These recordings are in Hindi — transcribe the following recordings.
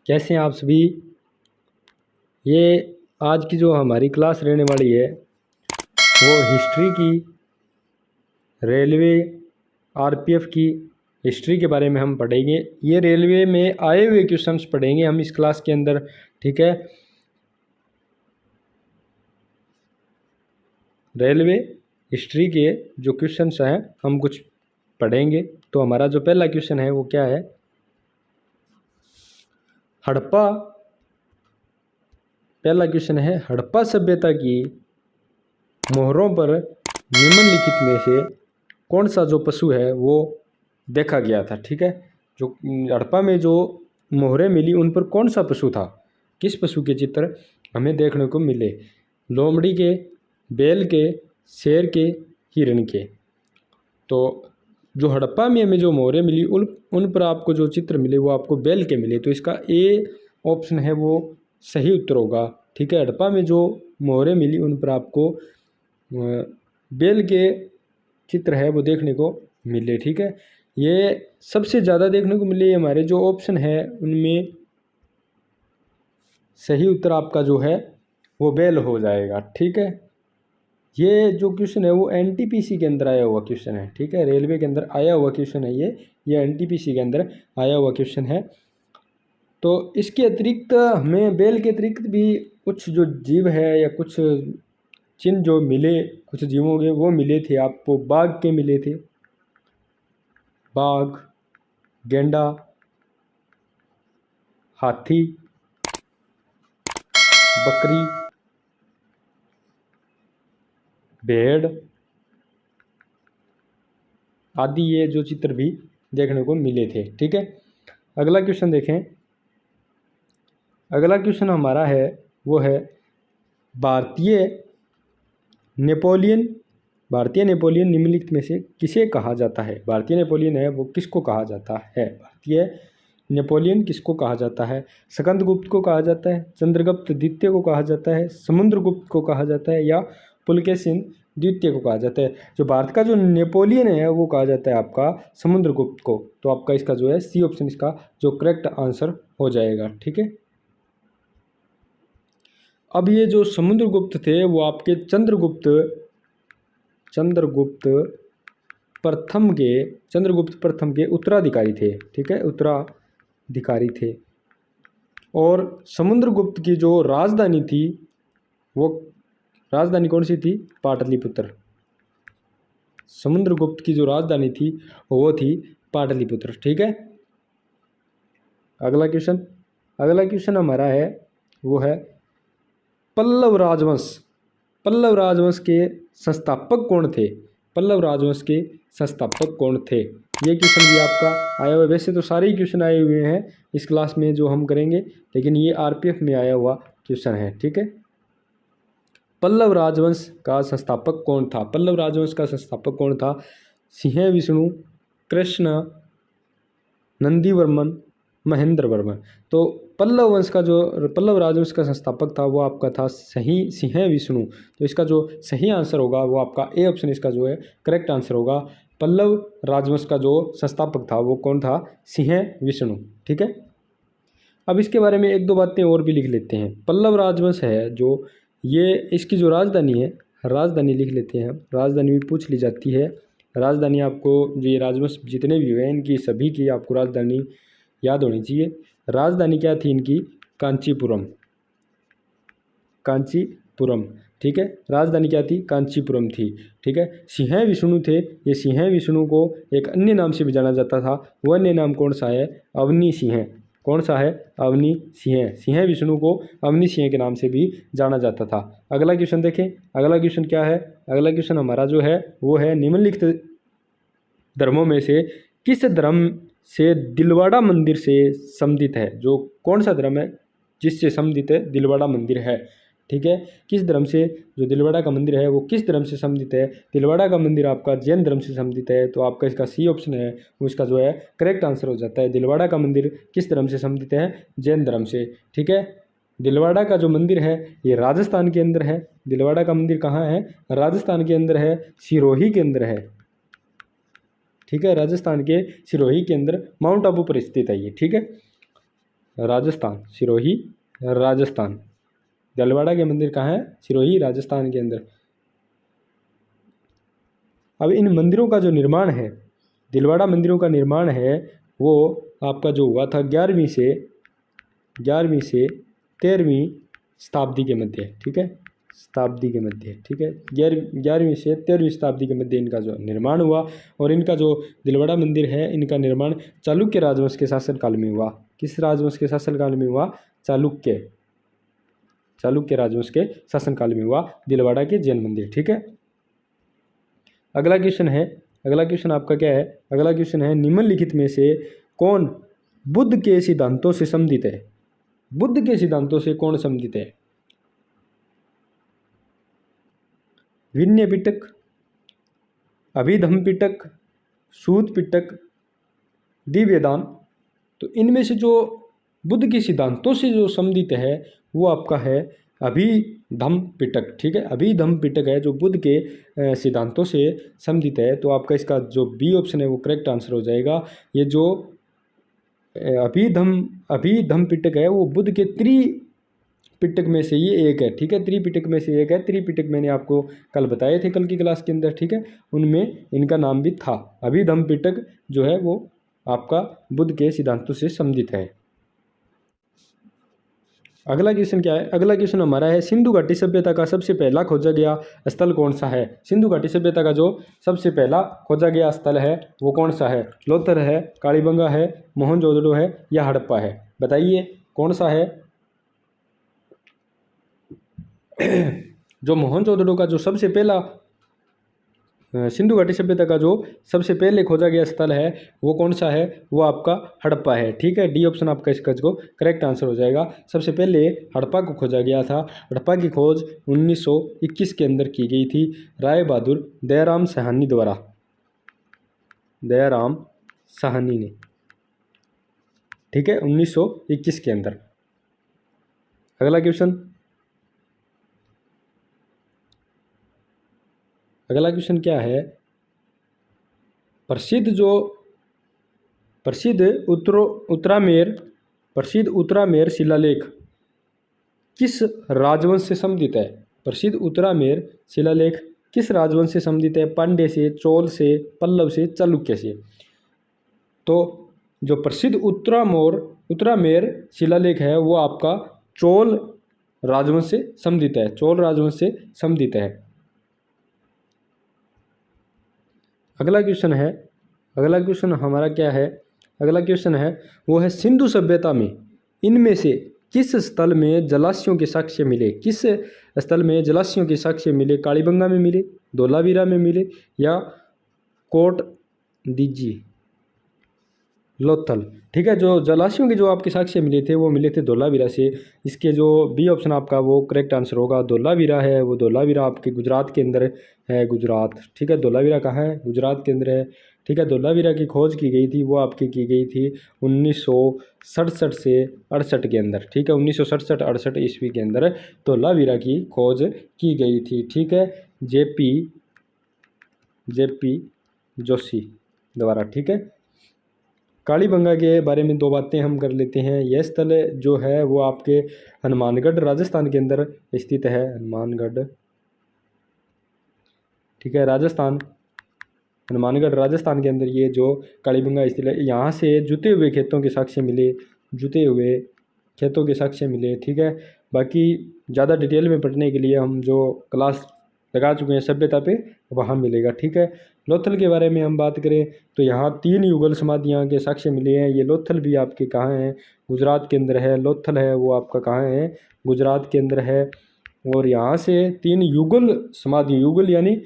कैसे हैं आप सभी। ये आज की जो हमारी क्लास रहने वाली है वो हिस्ट्री की, रेलवे, आरपीएफ की हिस्ट्री के बारे में हम पढ़ेंगे। ये रेलवे में आए हुए क्वेश्चंस पढ़ेंगे हम इस क्लास के अंदर, ठीक है। रेलवे हिस्ट्री के जो क्वेश्चंस हैं हम कुछ पढ़ेंगे। तो हमारा जो पहला क्वेश्चन है वो क्या है, हड़प्पा। पहला क्वेश्चन है, हड़प्पा सभ्यता की मोहरों पर निम्नलिखित में से कौन सा जो पशु है वो देखा गया था, ठीक है। जो हड़प्पा में जो मोहरें मिली उन पर कौन सा पशु था, किस पशु के चित्र हमें देखने को मिले, लोमड़ी के, बैल के, शेर के, हिरण के। तो जो हड़प्पा में हमें जो मोहरें मिली उन पर आपको जो चित्र मिले वो आपको बैल के मिले, तो इसका ए ऑप्शन है वो सही उत्तर होगा, ठीक है। हड़प्पा में जो मोहरें मिली उन पर आपको बैल के चित्र है वो देखने को मिले, ठीक है। ये सबसे ज़्यादा देखने को मिले हमारे जो ऑप्शन है उनमें सही उत्तर आपका जो है वो बैल हो जाएगा, ठीक है। ये जो क्वेश्चन है वो एनटीपीसी के अंदर आया हुआ क्वेश्चन है, ठीक है। रेलवे के अंदर आया हुआ क्वेश्चन है ये एनटीपीसी के अंदर आया हुआ क्वेश्चन है। तो इसके अतिरिक्त हमें बैल के अतिरिक्त भी कुछ जो जीव है या कुछ चिन्ह जो मिले कुछ जीवों के वो मिले थे आपको। बाघ के मिले थे, बाघ, गेंडा, हाथी, बकरी, भेड़ आदि, ये जो चित्र भी देखने को मिले थे, ठीक है। अगला क्वेश्चन देखें। अगला क्वेश्चन हमारा है वो है भारतीय नेपोलियन निम्नलिखित में से किसे कहा जाता है। भारतीय नेपोलियन है वो किसको कहा जाता है, भारतीय नेपोलियन किसको कहा जाता है। स्कंदगुप्त को कहा जाता है, चंद्रगुप्त द्वितीय को कहा जाता है, समुद्रगुप्त को कहा जाता है, या पुलकेशिन द्वितीय को कहा जाता है। जो भारत का जो नेपोलियन है वो कहा जाता है आपका समुद्रगुप्त को। तो आपका इसका जो है सी ऑप्शन इसका जो करेक्ट आंसर हो जाएगा, ठीक है। अब ये जो समुद्रगुप्त थे वो आपके चंद्रगुप्त प्रथम के उत्तराधिकारी थे, ठीक है, उत्तराधिकारी थे। और समुद्रगुप्त की जो राजधानी थी वो राजधानी कौन सी थी, पाटलिपुत्र। समुद्रगुप्त की जो राजधानी थी वो थी पाटलिपुत्र, ठीक है। अगला क्वेश्चन हमारा है वो है पल्लव राजवंश के संस्थापक कौन थे। ये क्वेश्चन भी आपका आया हुआ है। वैसे तो सारे ही क्वेश्चन आए हुए हैं इस क्लास में जो हम करेंगे, लेकिन ये आरपीएफ में आया हुआ क्वेश्चन है, ठीक है। पल्लव राजवंश का संस्थापक कौन था। सिंह विष्णु, कृष्ण, नंदीवर्मन, महेंद्र वर्मन। तो पल्लव राजवंश का संस्थापक था वो आपका था सही सिंह विष्णु। तो इसका जो सही आंसर होगा वो आपका ए ऑप्शन इसका जो है करेक्ट आंसर होगा। पल्लव राजवंश का जो संस्थापक था वो कौन था, सिंह विष्णु, ठीक है। अब इसके बारे में एक दो बातें और भी लिख लेते हैं। पल्लव राजवंश है जो ये इसकी जो राजधानी लिख लेते हैं। राजधानी भी पूछ ली जाती है। राजधानी आपको जो ये राजवंश जितने भी हुए इनकी सभी की आपको राजधानी याद होनी चाहिए। राजधानी क्या थी इनकी, कांचीपुरम, ठीक है। राजधानी क्या थी, कांचीपुरम थी, ठीक है। सिंह विष्णु थे, ये सिंह विष्णु को एक अन्य नाम से भी जाना जाता था। वो अन्य नाम कौन सा है, अवनी सिंह। कौन सा है, अवनी सिंह। सिंह विष्णु को अवनी सिंह के नाम से भी जाना जाता था। अगला क्वेश्चन देखें। अगला क्वेश्चन क्या है, अगला क्वेश्चन हमारा जो है वो है निम्नलिखित धर्मों में से किस धर्म से दिलवाड़ा मंदिर से संबंधित है। जो कौन सा धर्म है जिससे संबंधित है दिलवाड़ा मंदिर है, ठीक है। किस धर्म से जो दिलवाड़ा का मंदिर है वो किस धर्म से संबंधित है। दिलवाड़ा का मंदिर आपका जैन धर्म से संबंधित है। तो आपका इसका सी ऑप्शन है वो इसका जो है करेक्ट आंसर हो जाता है। दिलवाड़ा का मंदिर किस धर्म से संबंधित है, जैन धर्म से, ठीक है। दिलवाड़ा का जो मंदिर है ये राजस्थान के अंदर है। दिलवाड़ा का मंदिर कहाँ है, राजस्थान के अंदर है, सिरोही के अंदर है, ठीक है। राजस्थान के सिरोही के अंदर माउंट आबू पर स्थित है ये, ठीक है। राजस्थान, सिरोही राजस्थान। दिलवाड़ा के मंदिर कहाँ है? सिरोही राजस्थान के अंदर। अब इन मंदिरों का जो निर्माण है, दिलवाड़ा मंदिरों का निर्माण है, वो आपका जो हुआ था 11वीं से 13वीं शताब्दी के मध्य, ठीक है, शताब्दी के मध्य, ठीक है, 11वीं से 13वीं शताब्दी के मध्य इनका जो निर्माण हुआ। और इनका जो दिलवाड़ा मंदिर है, इनका निर्माण चालुक्य राजवंश के शासनकाल में हुआ। किस राजवंश के शासनकाल में हुआ? चालुक्य राजवंश के शासनकाल में हुआ दिलवाड़ा के जैन मंदिर, ठीक है। अगला क्वेश्चन आपका क्या है? अगला क्वेश्चन है, निम्नलिखित में से कौन बुद्ध के सिद्धांतों से संबंधित है? बुद्ध के सिद्धांतों से कौन संबंधित है? विनय पिटक, अभिधम्म पिटक, सूत पिटक, दिव्यदान। तो इनमें से जो बुद्ध के सिद्धांतों से जो संबंधित है वो आपका है अभिधम्म पिटक, ठीक है। अभिधम्म पिटक है जो बुद्ध के सिद्धांतों से संबंधित है। तो आपका इसका जो बी ऑप्शन है वो करेक्ट आंसर हो जाएगा। ये जो अभिधम्म पिटक है वो बुद्ध के त्रिपिटक में से ये एक है, ठीक है, त्रिपिटक में से एक है। त्रिपिटक मैंने आपको कल बताए थे, कल की क्लास के अंदर, ठीक है, उनमें इनका नाम भी था। अभिधम्म पिटक जो है वो आपका बुद्ध के सिद्धांतों से संबंधित है। अगला क्वेश्चन क्या है? अगला क्वेश्चन हमारा है, सिंधु घाटी सभ्यता का सबसे पहला खोजा गया स्थल कौन सा है? सिंधु घाटी सभ्यता का जो सबसे पहला खोजा गया स्थल है वो कौन सा है? लोथल है, कालीबंगा है, मोहनजोदड़ो है या हड़प्पा है? बताइए कौन सा है? जो मोहनजोदड़ो का जो सबसे पहला सिंधु घाटी सभ्यता का जो सबसे पहले खोजा गया स्थल है वो कौन सा है? वो आपका हड़प्पा है, ठीक है। डी ऑप्शन आपका इसका जो करेक्ट आंसर हो जाएगा। सबसे पहले हड़प्पा को खोजा गया था। हड़प्पा की खोज 1921 के अंदर की गई थी राय बहादुर दयाराम साहनी द्वारा, दयाराम साहनी ने, ठीक है, 1921 के अंदर। अगला क्वेश्चन क्या है? प्रसिद्ध उत्तरामेर शिलालेख किस राजवंश से संबंधित है? प्रसिद्ध उत्तरामेर शिलालेख किस राजवंश से संबंधित है? पांड्य से, चोल से, पल्लव से, चालुक्य से? तो जो प्रसिद्ध उत्तरामेर शिलालेख है वो आपका चोल राजवंश से संबंधित है, चोल राजवंश से संबंधित है। अगला क्वेश्चन हमारा क्या है? अगला क्वेश्चन है वो है, सिंधु सभ्यता में इनमें से किस स्थल में जलाशयों के साक्ष्य मिले? किस स्थल में जलाशयों के साक्ष्य मिले? कालीबंगा में मिले, धोलावीरा में मिले या कोट दीजी, लोथल, ठीक है। जो जलाशयों के जो आपके साक्ष्य मिले थे वो मिले थे धोलावीरा से। इसके जो बी ऑप्शन आपका वो करेक्ट आंसर होगा। धोलावीरा है वो धोलावीरा आपके गुजरात के अंदर है, गुजरात, ठीक है। धोलावीरा कहाँ है? गुजरात के अंदर है, ठीक है। धोलावीरा की खोज की गई थी वो आपकी की गई थी 1967 से 68 के अंदर, ठीक है, 1967-68 ईस्वी के अंदर धोलावीरा की खोज की गई थी, ठीक है, जेपी जोशी द्वारा, ठीक है। कालीबंगा के बारे में दो बातें हम कर लेते हैं। यह स्थल जो है वो आपके हनुमानगढ़ राजस्थान के अंदर स्थित है, हनुमानगढ़, ठीक है, राजस्थान, हनुमानगढ़ राजस्थान के अंदर ये जो कालीबंगा स्थित है। यहाँ से जुते हुए खेतों के साक्ष्य मिले, ठीक है। बाकी ज़्यादा डिटेल में पढ़ने के लिए हम जो क्लास लगा चुके हैं सभ्यता पे वहाँ मिलेगा, ठीक है। लोथल के बारे में हम बात करें तो यहाँ 3 युगल समाधियाँ के साक्ष्य मिले हैं। ये लोथल भी आपके कहाँ है? गुजरात के अंदर है। लोथल है वो आपका कहाँ है? गुजरात के अंदर है। और यहाँ से 3 युगल समाधि, युगल यानी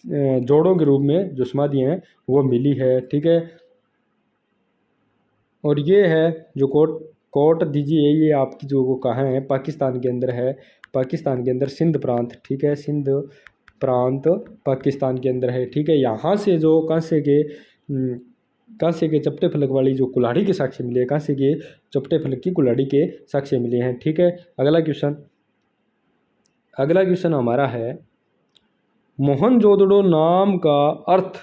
जोड़ों के रूप में जो समाधियाँ हैं वो मिली है, ठीक है। और ये है जो कोट दीजिए, ये आपकी जो वो कहाँ है? पाकिस्तान के अंदर है, पाकिस्तान के अंदर सिंध प्रांत, ठीक है, सिंध प्रांत पाकिस्तान के अंदर है, ठीक है। यहाँ से जो कांसे के चपटे फलक वाली जो कुल्हाड़ी के साक्ष्य मिले, कांसे के चपटे फलक की कुल्हाड़ी के साक्ष्य मिले हैं, ठीक है। अगला क्वेश्चन हमारा है, मोहनजोदड़ो नाम का अर्थ,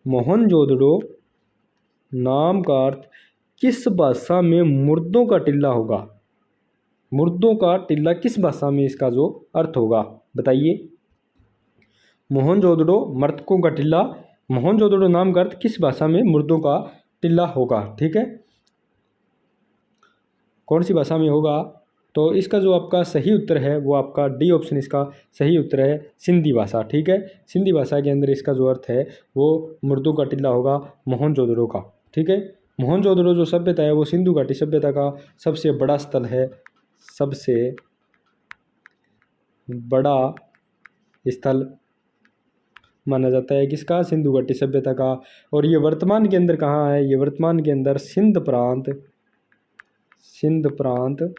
मोहनजोदड़ो नाम का अर्थ किस भाषा में मुर्दों का टिल्ला होगा? मुर्दों का टिल्ला किस भाषा में इसका जो अर्थ होगा बताइए। मोहनजोदड़ो मृतकों का टिल्ला, मोहनजोदड़ो नाम का अर्थ किस भाषा में मुर्दों का टिल्ला होगा? ठीक है, कौन सी भाषा में होगा? तो इसका जो आपका सही उत्तर है वो आपका डी ऑप्शन इसका सही उत्तर है, सिंधी भाषा। ठीक है, सिंधी भाषा के अंदर इसका जो अर्थ है वो मुर्दों का टिल्ला होगा मोहनजोदड़ो का। ठीक है, मोहनजोदड़ो जो सभ्यता है वो सिंधु घाटी सभ्यता का सबसे बड़ा स्थल है, सबसे बड़ा स्थल माना जाता है किसका? सिंधु घाटी सभ्यता का। और ये वर्तमान के अंदर कहाँ है? ये वर्तमान के अंदर सिंध प्रांत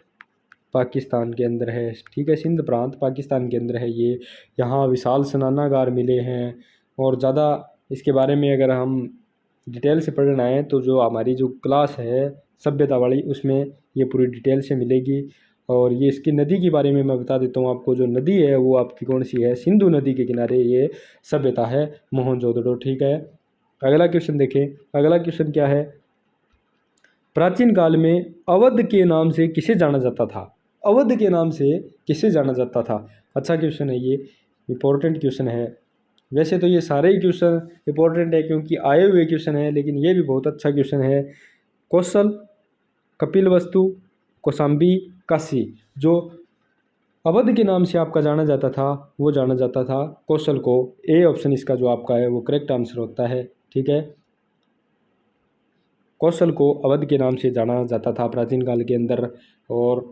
पाकिस्तान के अंदर है। ठीक है, सिंध प्रांत पाकिस्तान के अंदर है ये। यहाँ विशाल स्नानागार मिले हैं। और ज़्यादा इसके बारे में अगर हम डिटेल से पढ़ना है तो जो हमारी जो क्लास है सभ्यता वाली उसमें ये पूरी डिटेल से मिलेगी। और ये इसकी नदी के बारे में मैं बता देता हूँ आपको। जो नदी है वो आपकी कौन सी है? सिंधु नदी के किनारे ये सभ्यता है मोहनजोदड़ो। ठीक है, अगला क्वेश्चन देखें। अगला क्वेश्चन क्या है? प्राचीन काल में अवध के नाम से किसे जाना जाता था? अवध के नाम से किसे जाना जाता था? अच्छा क्वेश्चन है ये, इम्पोर्टेंट क्वेश्चन है। वैसे तो ये सारे ही क्वेश्चन इम्पोर्टेंट है क्योंकि आए हुए क्वेश्चन है, लेकिन ये भी बहुत अच्छा क्वेश्चन है। कौशल, कपिलवस्तु, कौशाम्बी, काशी। जो अवध के नाम से आपका जाना जाता था वो जाना जाता था कौशल को। ए ऑप्शन इसका जो आपका है वो करेक्ट आंसर होता है। ठीक है, कौशल को अवध के नाम से जाना जाता था प्राचीन काल के अंदर। और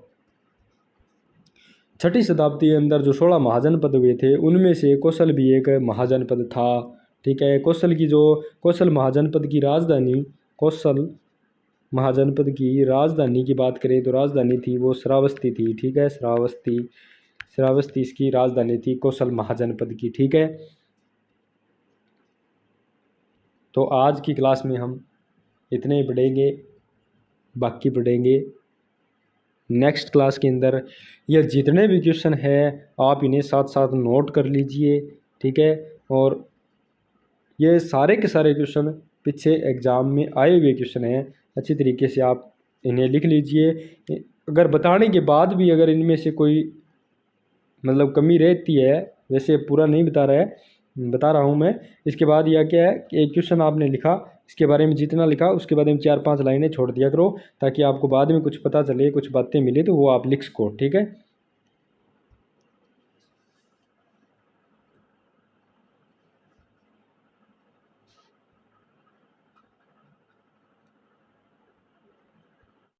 6वीं शताब्दी के अंदर जो 16 महाजनपद हुए थे उनमें से कौशल भी एक महाजनपद था। ठीक है, कौशल महाजनपद की राजधानी, कौशल महाजनपद की राजधानी की बात करें तो राजधानी थी वो श्रावस्ती थी। ठीक है, श्रावस्ती इसकी राजधानी थी कौशल महाजनपद की। ठीक है, तो आज की क्लास में हम इतने ही पढ़ेंगे, बाकी पढ़ेंगे नेक्स्ट क्लास के अंदर। यह जितने भी क्वेश्चन हैं आप इन्हें साथ साथ नोट कर लीजिए। ठीक है, और ये सारे के सारे क्वेश्चन पीछे एग्ज़ाम में आए हुए क्वेश्चन हैं, अच्छी तरीके से आप इन्हें लिख लीजिए। अगर बताने के बाद भी अगर इनमें से कोई मतलब कमी रहती है, वैसे पूरा नहीं बता रहा हूँ मैं। इसके बाद यह क्या है कि एक क्वेश्चन आपने लिखा, इसके बारे में जितना लिखा उसके बारे में 4-5 लाइनें छोड़ दिया करो ताकि आपको बाद में कुछ पता चले, कुछ बातें मिले तो वो आप लिख सको। ठीक है।